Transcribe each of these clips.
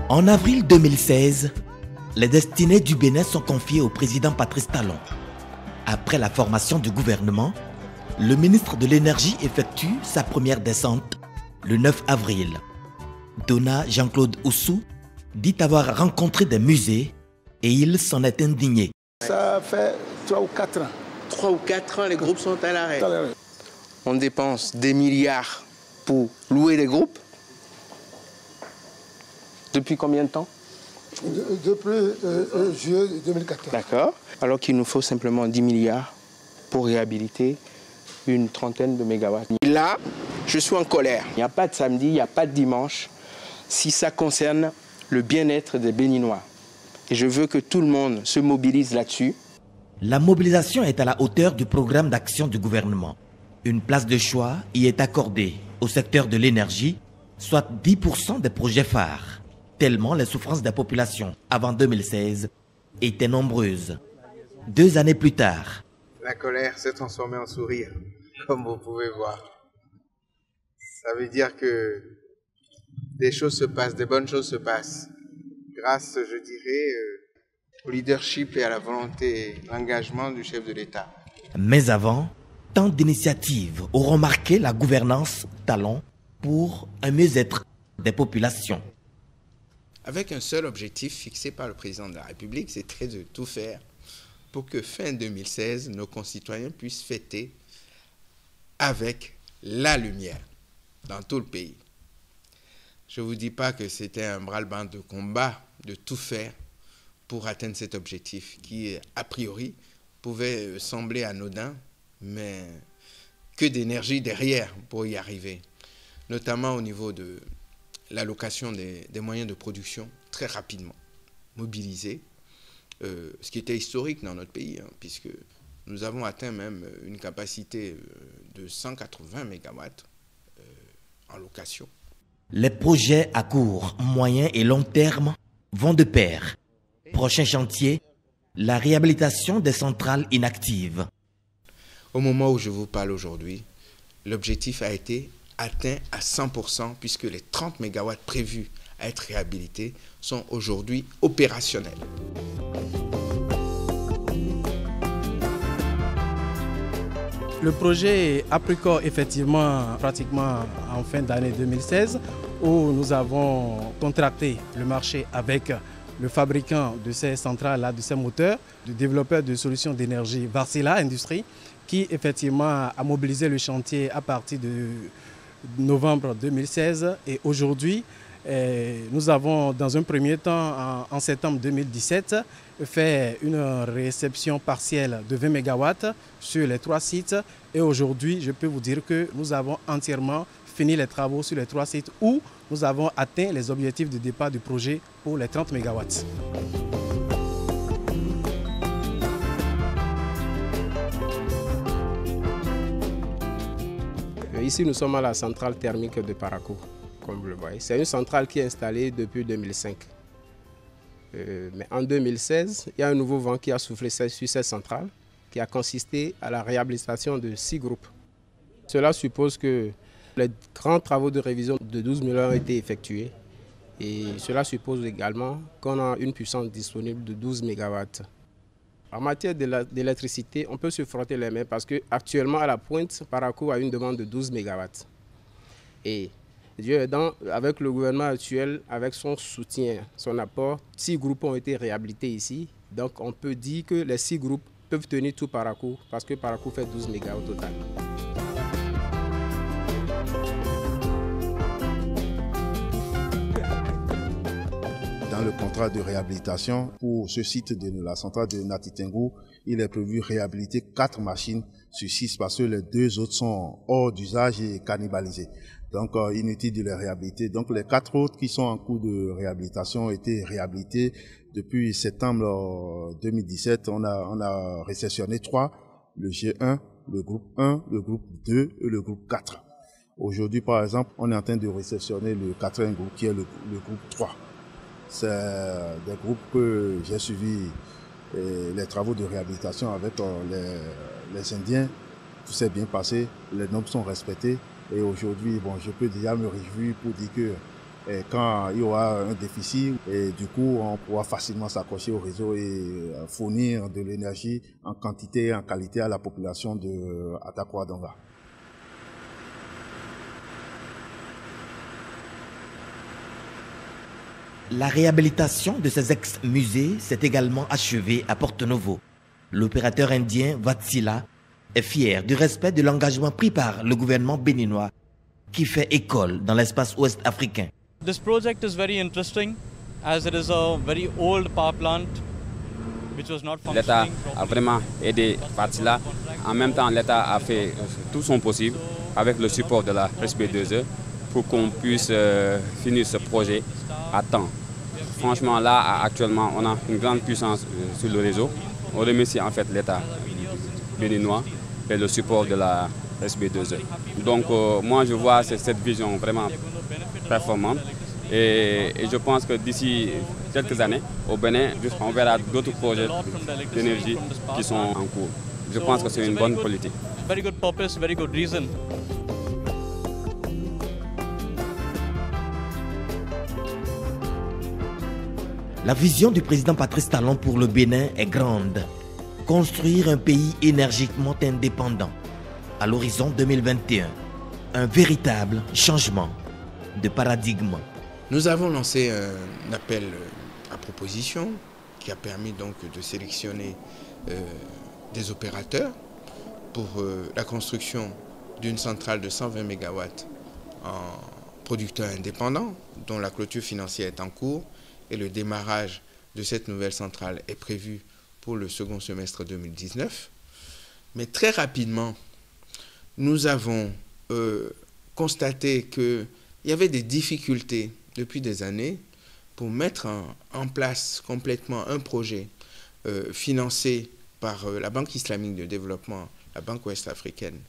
En avril 2016, les destinées du Bénin sont confiées au président Patrice Talon. Après la formation du gouvernement, le ministre de l'Énergie effectue sa première descente le 9 avril. Dona Jean-Claude Oussou dit avoir rencontré des musées et il s'en est indigné. Ça fait 3 ou 4 ans. 3 ou 4 ans, les groupes sont à l'arrêt. On dépense des milliards pour louer des groupes. Depuis combien de temps? Depuis juillet 2014. D'accord. Alors qu'il nous faut simplement 10 milliards pour réhabiliter une trentaine de mégawatts. Et là, je suis en colère. Il n'y a pas de samedi, il n'y a pas de dimanche, si ça concerne le bien-être des Béninois. Et je veux que tout le monde se mobilise là-dessus. La mobilisation est à la hauteur du programme d'action du gouvernement. Une place de choix y est accordée au secteur de l'énergie, soit 10% des projets phares, tellement les souffrances des populations avant 2016 étaient nombreuses. 2 années plus tard, la colère s'est transformée en sourire, comme vous pouvez voir. Ça veut dire que des choses se passent, des bonnes choses se passent, grâce, je dirais, au leadership et à la volonté, l'engagement du chef de l'État. Mais avant, tant d'initiatives auront marqué la gouvernance Talon pour un mieux-être des populations. Avec un seul objectif fixé par le président de la République, c'était de tout faire pour que fin 2016, nos concitoyens puissent fêter avec la lumière dans tout le pays. Je ne vous dis pas que c'était un bras-le-bas de combat de tout faire pour atteindre cet objectif qui, a priori, pouvait sembler anodin, mais que d'énergie derrière pour y arriver, notamment au niveau de l'allocation des moyens de production très rapidement mobilisés, ce qui était historique dans notre pays, puisque nous avons atteint même une capacité de 180 mégawatts en location. Les projets à court, moyen et long terme vont de pair. Prochain chantier, la réhabilitation des centrales inactives. Au moment où je vous parle aujourd'hui, l'objectif a été atteint à 100% puisque les 30 mégawatts prévus à être réhabilités sont aujourd'hui opérationnels. Le projet a pris corps effectivement pratiquement en fin d'année 2016 où nous avons contracté le marché avec le fabricant de ces centrales-là, de ces moteurs, le développeur de solutions d'énergie Varsila Industrie qui effectivement a mobilisé le chantier à partir de novembre 2016 et aujourd'hui nous avons dans un premier temps en septembre 2017 fait une réception partielle de 20 MW sur les 3 sites et aujourd'hui je peux vous dire que nous avons entièrement fini les travaux sur les 3 sites où nous avons atteint les objectifs de départ du projet pour les 30 MW. Ici, nous sommes à la centrale thermique de Parakou, comme vous le voyez. C'est une centrale qui est installée depuis 2005. Mais en 2016, il y a un nouveau vent qui a soufflé sur cette centrale, qui a consisté à la réhabilitation de 6 groupes. Cela suppose que les grands travaux de révision de 12 millions ont été effectués. Et cela suppose également qu'on a une puissance disponible de 12 MW. En matière d'électricité, on peut se frotter les mains parce qu'actuellement, à la pointe, Parakou a une demande de 12 MW. Et Dieu aidant, avec le gouvernement actuel, avec son soutien, son apport, 6 groupes ont été réhabilités ici. Donc on peut dire que les 6 groupes peuvent tenir tout Parakou parce que Parakou fait 12 MW au total. Dans le contrat de réhabilitation pour ce site de la centrale de Natitengou, il est prévu réhabiliter 4 machines sur 6 parce que les 2 autres sont hors d'usage et cannibalisées. Donc inutile de les réhabiliter. Donc les 4 autres qui sont en cours de réhabilitation ont été réhabilités depuis septembre 2017. On a réceptionné 3, le G1, le groupe 1, le groupe 2 et le groupe 4. Aujourd'hui par exemple, on est en train de réceptionner le 4e groupe qui est le groupe 3. C'est des groupes que j'ai suivi les travaux de réhabilitation avec les Indiens. Tout s'est bien passé, les normes sont respectées et aujourd'hui, bon, je peux déjà me réjouir pour dire que quand il y aura un déficit. Et du coup, on pourra facilement s'accrocher au réseau et fournir de l'énergie en quantité et en qualité à la population de Atakwa-Donga. La réhabilitation de ces ex-musées s'est également achevée à Porto-Novo. L'opérateur indien Vatsila est fier du respect de l'engagement pris par le gouvernement béninois qui fait école dans l'espace ouest africain. This project is very interesting as it is a very old power plant which was not functioning. L'État a vraiment aidé Vatsila. En même temps, l'État a fait tout son possible avec le support de la SB2E pour qu'on puisse finir ce projet à temps. Franchement, là, actuellement, on a une grande puissance sur le réseau. On remercie en fait l'État béninois et le support de la SB2E. Donc, moi, je vois cette vision vraiment performante et je pense que d'ici quelques années, au Bénin, on verra d'autres projets d'énergie qui sont en cours. Je pense que c'est une bonne politique. Very good purpose, very good reason. La vision du président Patrice Talon pour le Bénin est grande. Construire un pays énergiquement indépendant à l'horizon 2021. Un véritable changement de paradigme. Nous avons lancé un appel à proposition qui a permis donc de sélectionner des opérateurs pour la construction d'une centrale de 120 MW en producteur indépendant dont la clôture financière est en cours. Et le démarrage de cette nouvelle centrale est prévu pour le second semestre 2019. Mais très rapidement, nous avons constaté qu'il y avait des difficultés depuis des années pour mettre en place complètement un projet financé par la Banque islamique de développement, la Banque ouest-africaine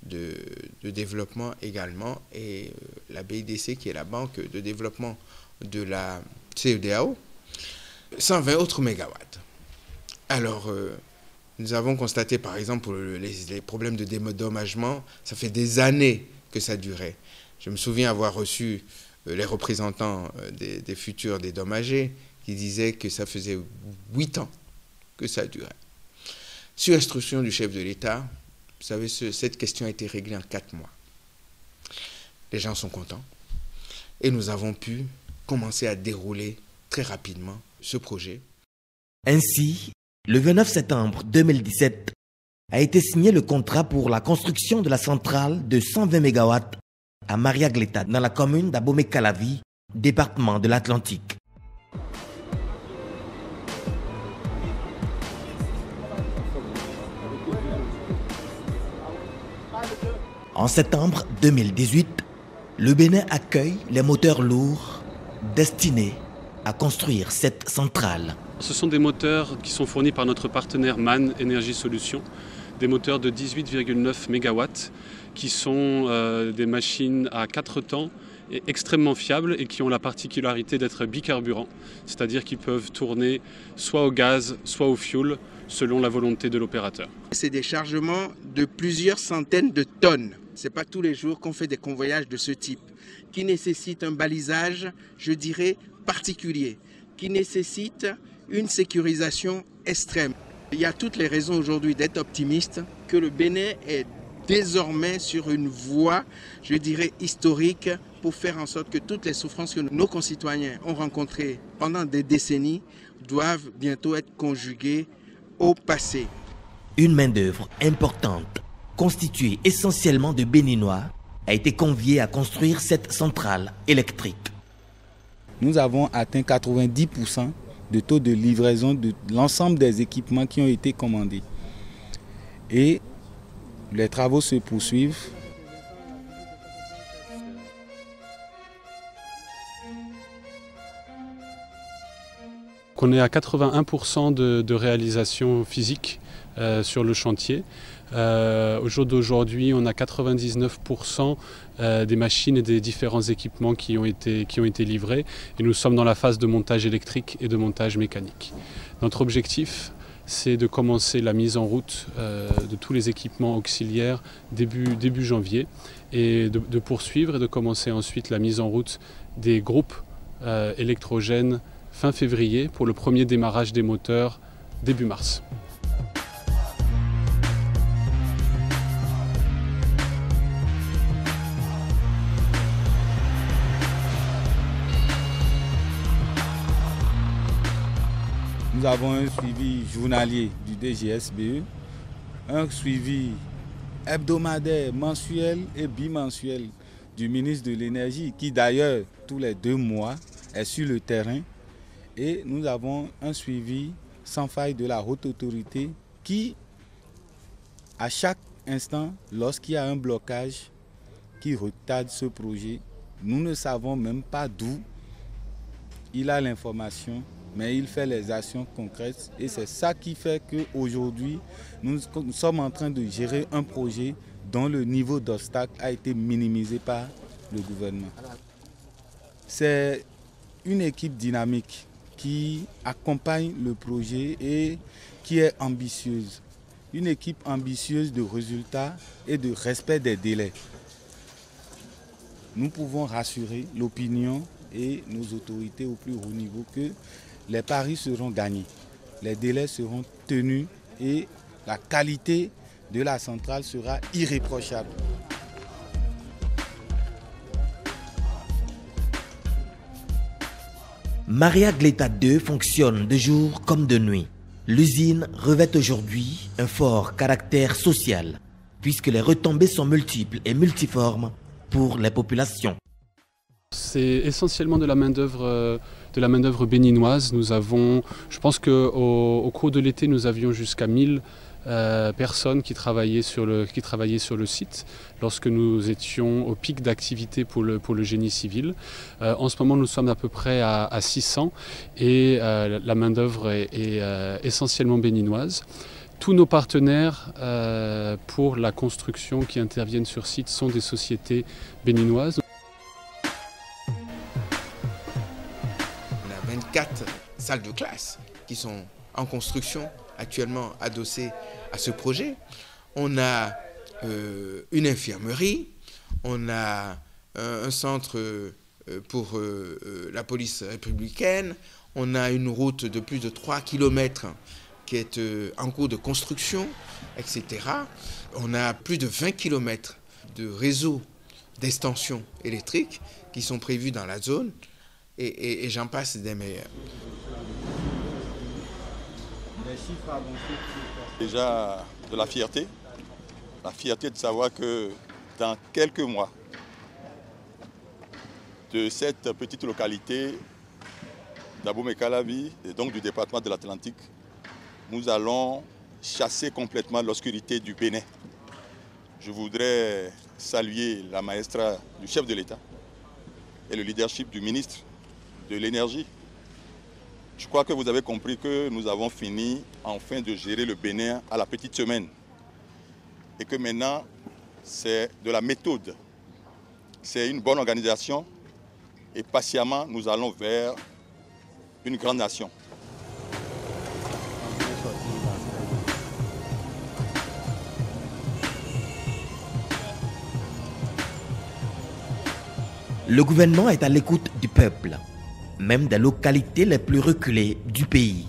de développement également, et la BIDC qui est la Banque de développement de la CEDEAO, 120 autres mégawatts. Alors, nous avons constaté par exemple pour les problèmes de dédommagement, ça fait des années que ça durait. Je me souviens avoir reçu les représentants des futurs dédommagés qui disaient que ça faisait 8 ans que ça durait. Sur instruction du chef de l'État, vous savez, cette question a été réglée en 4 mois. Les gens sont contents et nous avons pu commencer à dérouler très rapidement ce projet. Ainsi, le 29 septembre 2017 a été signé le contrat pour la construction de la centrale de 120 MW à Mariagleta, dans la commune d'Abomey-Calavi, département de l'Atlantique. En septembre 2018, le Bénin accueille les moteurs lourds destinés à construire cette centrale. Ce sont des moteurs qui sont fournis par notre partenaire MAN Énergie Solutions, des moteurs de 18,9 MW qui sont des machines à 4 temps et extrêmement fiables et qui ont la particularité d'être bicarburants, c'est-à-dire qu'ils peuvent tourner soit au gaz, soit au fioul, selon la volonté de l'opérateur. C'est des chargements de plusieurs centaines de tonnes. Ce n'est pas tous les jours qu'on fait des convoyages de ce type, qui nécessitent un balisage, je dirais, particulier, qui nécessite une sécurisation extrême. Il y a toutes les raisons aujourd'hui d'être optimiste que le Bénin est désormais sur une voie, je dirais, historique pour faire en sorte que toutes les souffrances que nos concitoyens ont rencontrées pendant des décennies doivent bientôt être conjuguées au passé. Une main-d'œuvre importante, constituée essentiellement de Béninois, a été conviée à construire cette centrale électrique. Nous avons atteint 90% de taux de livraison de l'ensemble des équipements qui ont été commandés. Et les travaux se poursuivent. On est à 81% de réalisation physique sur le chantier. Au jour d'aujourd'hui, on a 99% des machines et des différents équipements qui ont été livrés. Et nous sommes dans la phase de montage électrique et de montage mécanique. Notre objectif, c'est de commencer la mise en route de tous les équipements auxiliaires début janvier et de poursuivre et de commencer ensuite la mise en route des groupes électrogènes fin février pour le premier démarrage des moteurs début mars. Nous avons un suivi journalier du DGSBE, un suivi hebdomadaire, mensuel et bimensuel du ministre de l'Énergie qui d'ailleurs tous les 2 mois est sur le terrain, et nous avons un suivi sans faille de la haute autorité qui, à chaque instant, lorsqu'il y a un blocage qui retarde ce projet, nous ne savons même pas d'où il a l'information, mais il fait les actions concrètes, et c'est ça qui fait qu'aujourd'hui, nous sommes en train de gérer un projet dont le niveau d'obstacle a été minimisé par le gouvernement. C'est une équipe dynamique qui accompagne le projet et qui est ambitieuse. Une équipe ambitieuse de résultats et de respect des délais. Nous pouvons rassurer l'opinion et nos autorités au plus haut niveau que les paris seront gagnés, les délais seront tenus et la qualité de la centrale sera irréprochable. Maria Gleta 2 fonctionne de jour comme de nuit. L'usine revêt aujourd'hui un fort caractère social, puisque les retombées sont multiples et multiformes pour les populations. C'est essentiellement de la main-d'œuvre béninoise. Nous avons, je pense qu'au cours de l'été, nous avions jusqu'à 1000 personnes qui travaillaient sur le site lorsque nous étions au pic d'activité pour le génie civil. En ce moment, nous sommes à peu près à 600 et la main-d'œuvre est essentiellement béninoise. Tous nos partenaires pour la construction qui interviennent sur site sont des sociétés béninoises. On a 24 salles de classe qui sont en construction actuellement adossées à ce projet. On a une infirmerie, on a un centre pour la police républicaine, on a une route de plus de 3 km qui est en cours de construction, etc. On a plus de 20 km de réseaux d'extension électrique qui sont prévus dans la zone, et j'en passe des meilleurs. Déjà de la fierté de savoir que dans quelques mois, de cette petite localité d'Abomey-Calavi, et donc du département de l'Atlantique, nous allons chasser complètement l'obscurité du Bénin. Je voudrais saluer la maestra du chef de l'État et le leadership du ministre de l'Énergie. Je crois que vous avez compris que nous avons fini enfin de gérer le Bénin à la petite semaine. Et que maintenant, c'est de la méthode. C'est une bonne organisation. Et patiemment, nous allons vers une grande nation. Le gouvernement est à l'écoute du peuple, même des localités les plus reculées du pays.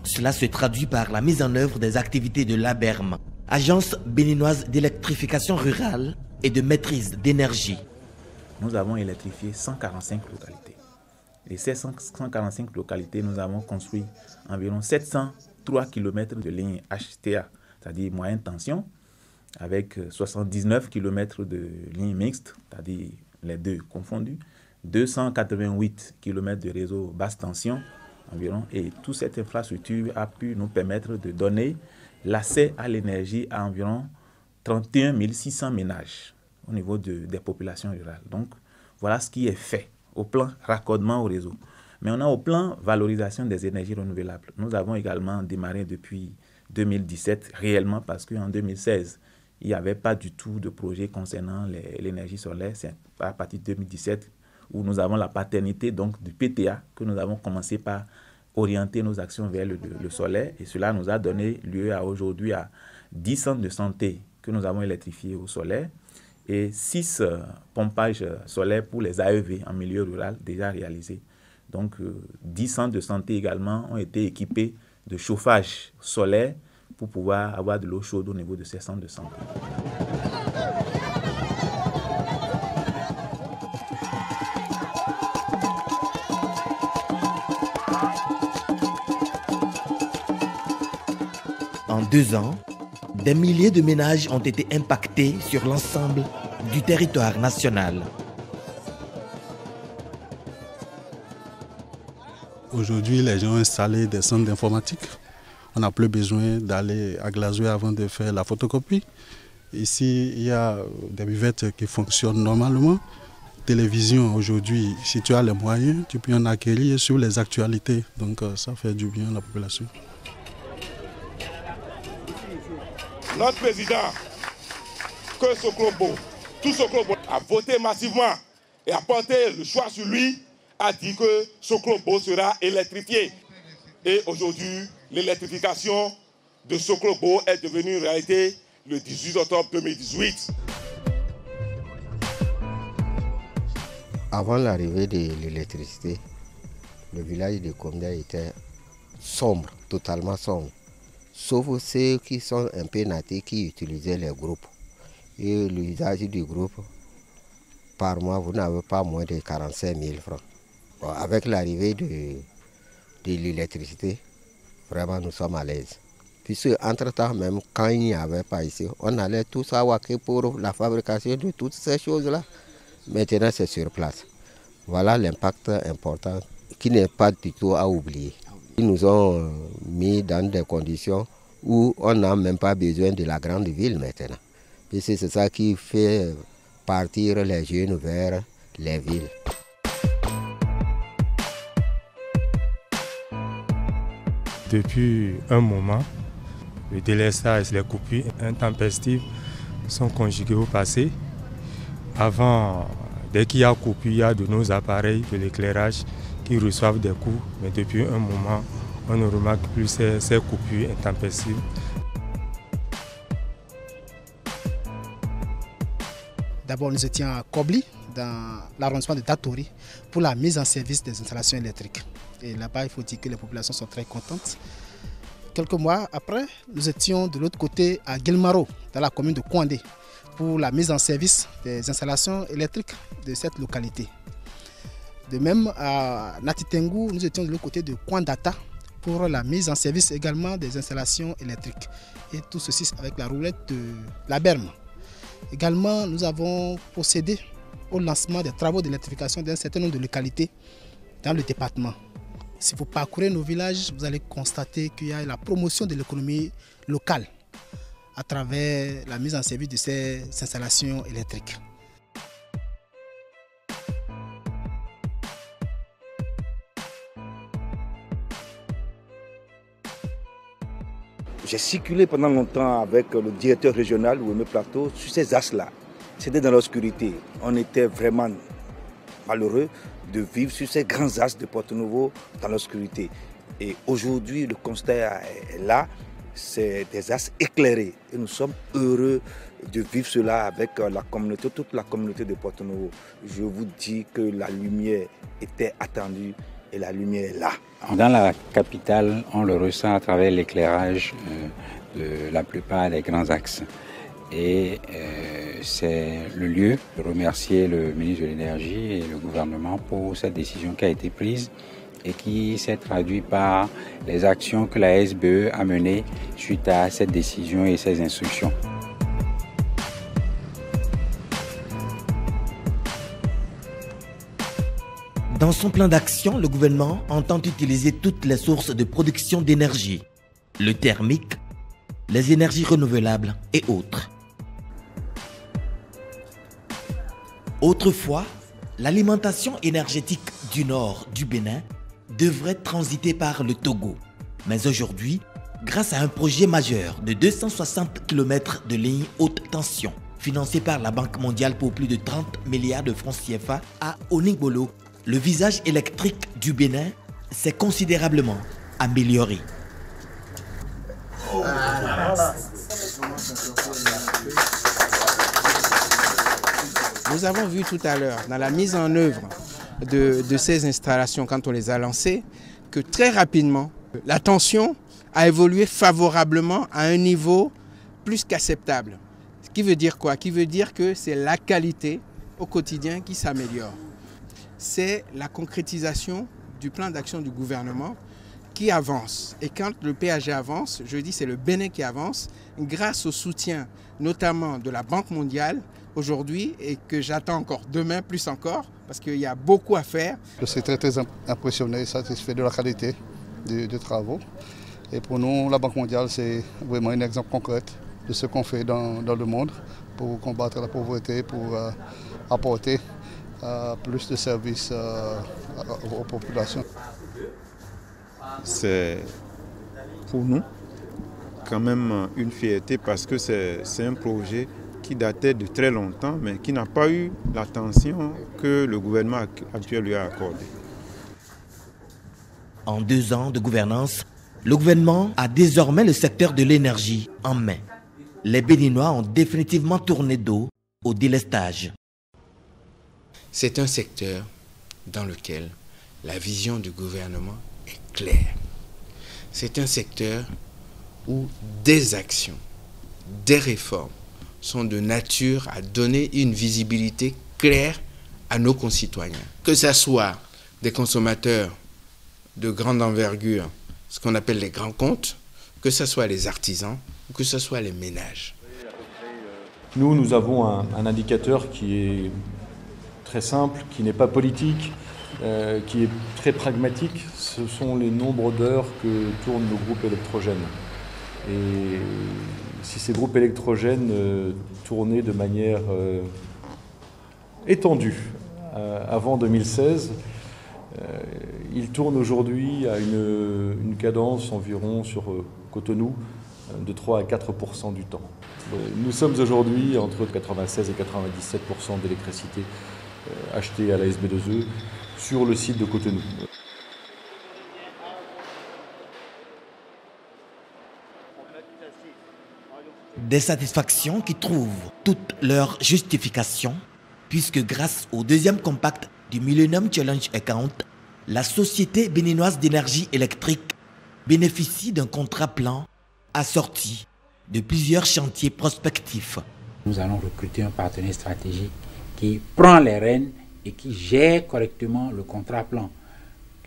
Cela se traduit par la mise en œuvre des activités de l'ABERM, Agence béninoise d'électrification rurale et de maîtrise d'énergie. Nous avons électrifié 145 localités. Et ces 145 localités, nous avons construit environ 703 km de lignes HTA, c'est-à-dire moyenne tension, avec 79 km de lignes mixtes, c'est-à-dire les deux confondus, 288 km de réseau basse tension environ, et toute cette infrastructure a pu nous permettre de donner l'accès à l'énergie à environ 31 600 ménages au niveau des populations rurales. Donc voilà ce qui est fait au plan raccordement au réseau. Mais on a au plan valorisation des énergies renouvelables. Nous avons également démarré depuis 2017 réellement, parce qu'en 2016, il n'y avait pas du tout de projet concernant l'énergie solaire. C'est à partir de 2017 où nous avons la paternité donc, du PTA que nous avons commencé par orienter nos actions vers le solaire. Et cela nous a donné lieu aujourd'hui à 10 centres de santé que nous avons électrifiés au solaire et 6 pompages solaires pour les AEV en milieu rural déjà réalisés. Donc 10 centres de santé également ont été équipés de chauffage solaire pour pouvoir avoir de l'eau chaude au niveau de ces centres de santé. En 2 ans, des milliers de ménages ont été impactés sur l'ensemble du territoire national. Aujourd'hui, les gens ont installé des centres d'informatique. On n'a plus besoin d'aller à Glazoué avant de faire la photocopie. Ici, il y a des buvettes qui fonctionnent normalement. Télévision, aujourd'hui, si tu as les moyens, tu peux en acquérir sur les actualités. Donc ça fait du bien à la population. Notre président, que Soklobo, tout Soklobo a voté massivement et a porté le choix sur lui, a dit que Soklobo sera électrifié. Et aujourd'hui, l'électrification de Soklobo est devenue une réalité le 18 octobre 2018. Avant l'arrivée de l'électricité, le village de Komdia était sombre, totalement sombre. Sauf ceux qui sont un peu natifs qui utilisaient les groupes. Et l'usage du groupe, par mois, vous n'avez pas moins de 45 000 francs. Bon, avec l'arrivée de l'électricité, vraiment nous sommes à l'aise. Puisque entre-temps, même quand il n'y avait pas ici, on allait tous à Waké pour la fabrication de toutes ces choses-là. Maintenant, c'est sur place. Voilà l'impact important qui n'est pas du tout à oublier. Ils nous ont mis dans des conditions où on n'a même pas besoin de la grande ville maintenant. Et c'est ça qui fait partir les jeunes vers les villes. Depuis un moment, le délestage, les coupures intempestives sont conjuguées au passé. Avant, dès qu'il y a coupure, il y a de nos appareils de l'éclairage qui reçoivent des coups, mais depuis un moment, on ne remarque plus ces coupures intempestives. D'abord, nous étions à Kobli, dans l'arrondissement de Datori, pour la mise en service des installations électriques. Et là-bas, il faut dire que les populations sont très contentes. Quelques mois après, nous étions de l'autre côté à Guelmaro, dans la commune de Kouandé, pour la mise en service des installations électriques de cette localité. De même, à Natitengu, nous étions de l'autre côté de Kwandata pour la mise en service également des installations électriques. Et tout ceci avec la roulette de la Berme. Également, nous avons procédé au lancement des travaux d'électrification d'un certain nombre de localités dans le département. Si vous parcourez nos villages, vous allez constater qu'il y a la promotion de l'économie locale à travers la mise en service de ces installations électriques. J'ai circulé pendant longtemps avec le directeur régional Ouémé Plateau sur ces axes-là. C'était dans l'obscurité. On était vraiment malheureux de vivre sur ces grands axes de Porto-Novo dans l'obscurité. Et aujourd'hui, le constat est là, c'est des axes éclairés. Et nous sommes heureux de vivre cela avec la communauté, toute la communauté de Porto-Novo. Je vous dis que la lumière était attendue et la lumière est là. Dans la capitale, on le ressent à travers l'éclairage de la plupart des grands axes. Et c'est le lieu de remercier le ministre de l'Énergie et le gouvernement pour cette décision qui a été prise et qui s'est traduite par les actions que la SBE a menées suite à cette décision et ces instructions. Dans son plan d'action, le gouvernement entend utiliser toutes les sources de production d'énergie, le thermique, les énergies renouvelables et autres. Autrefois, l'alimentation énergétique du nord du Bénin devrait transiter par le Togo. Mais aujourd'hui, grâce à un projet majeur de 260 km de lignes haute tension, financé par la Banque mondiale pour plus de 30 milliards de francs CFA à Onigbolo, le visage électrique du Bénin s'est considérablement améliorée. Nous avons vu tout à l'heure, dans la mise en œuvre de ces installations, quand on les a lancées, que très rapidement, la tension a évolué favorablement à un niveau plus qu'acceptable. Ce qui veut dire quoi? Qui veut dire que c'est la qualité au quotidien qui s'améliore. C'est la concrétisation du plan d'action du gouvernement qui avance. Et quand le PAG avance, je dis c'est le Bénin qui avance, grâce au soutien notamment de la Banque mondiale aujourd'hui et que j'attends encore demain plus encore parce qu'il y a beaucoup à faire. Je suis très impressionné et satisfait de la qualité des travaux. Et pour nous, la Banque mondiale, c'est vraiment un exemple concret de ce qu'on fait dans le monde pour combattre la pauvreté, pour apporter plus de services aux populations. C'est pour nous quand même une fierté parce que c'est un projet qui datait de très longtemps mais qui n'a pas eu l'attention que le gouvernement actuel lui a accordée. En 2 ans de gouvernance, le gouvernement a désormais le secteur de l'énergie en main. Les Béninois ont définitivement tourné dos au délestage. C'est un secteur dans lequel la vision du gouvernement est claire. C'est un secteur où des actions, des réformes sont de nature à donner une visibilité claire à nos concitoyens. Que ce soit des consommateurs de grande envergure, ce qu'on appelle les grands comptes, que ce soit les artisans, ou que ce soit les ménages. Nous avons un indicateur qui est très simple, qui n'est pas politique, qui est très pragmatique. Ce sont les nombres d'heures que tournent nos groupes électrogènes. Et si ces groupes électrogènes tournaient de manière étendue avant 2016, ils tournent aujourd'hui à une cadence environ sur Cotonou de 3 à 4% du temps. Nous sommes aujourd'hui entre 96 et 97% d'électricité achetée à la SB2E sur le site de Cotonou. Des satisfactions qui trouvent toute leur justification, puisque grâce au 2e compact du Millennium Challenge Account, la Société béninoise d'énergie électrique bénéficie d'un contrat plan assorti de plusieurs chantiers prospectifs. Nous allons recruter un partenaire stratégique qui prend les rênes et qui gère correctement le contrat plan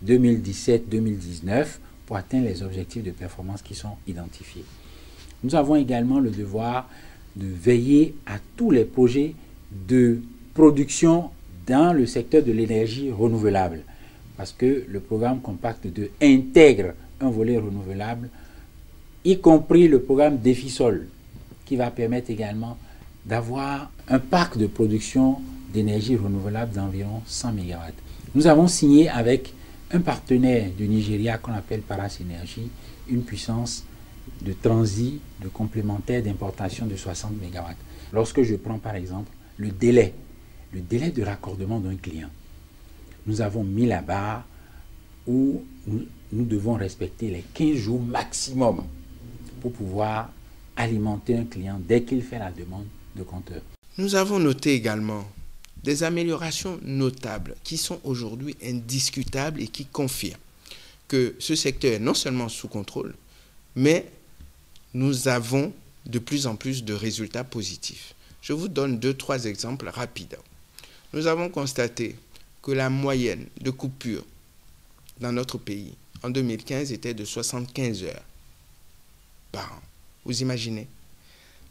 2017-2019 pour atteindre les objectifs de performance qui sont identifiés. Nous avons également le devoir de veiller à tous les projets de production dans le secteur de l'énergie renouvelable, parce que le programme Compact 2 intègre un volet renouvelable, y compris le programme Défi-Sol, qui va permettre également d'avoir un parc de production d'énergie renouvelable d'environ 100 MW. Nous avons signé avec un partenaire du Nigeria qu'on appelle Paras Energy, une puissance de transit, de complémentaire d'importation de 60 MW. Lorsque je prends par exemple le délai de raccordement d'un client, nous avons mis la barre où nous devons respecter les 15 jours maximum pour pouvoir alimenter un client dès qu'il fait la demande de compteur. Nous avons noté également des améliorations notables qui sont aujourd'hui indiscutables et qui confirment que ce secteur est non seulement sous contrôle, mais nous avons de plus en plus de résultats positifs. Je vous donne 2-3 exemples rapides. Nous avons constaté que la moyenne de coupure dans notre pays en 2015 était de 75 heures par an. Vous imaginez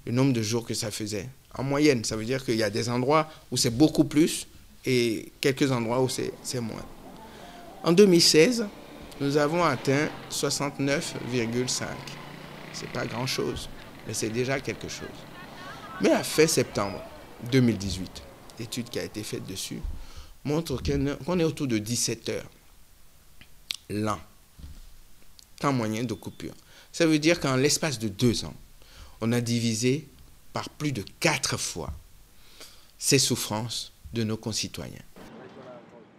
le nombre de jours que ça faisait? En moyenne, ça veut dire qu'il y a des endroits où c'est beaucoup plus et quelques endroits où c'est moins. En 2016, nous avons atteint 69,5. Ce n'est pas grand-chose, mais c'est déjà quelque chose. Mais à fin septembre 2018, l'étude qui a été faite dessus montre qu'on est autour de 17 heures l'an, temps moyen de coupure. Ça veut dire qu'en l'espace de 2 ans, on a divisé par plus de 4 fois ces souffrances de nos concitoyens.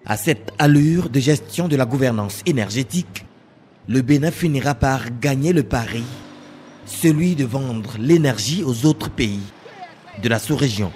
À cette allure de gestion de la gouvernance énergétique, le Bénin finira par gagner le pari, celui de vendre l'énergie aux autres pays de la sous-région.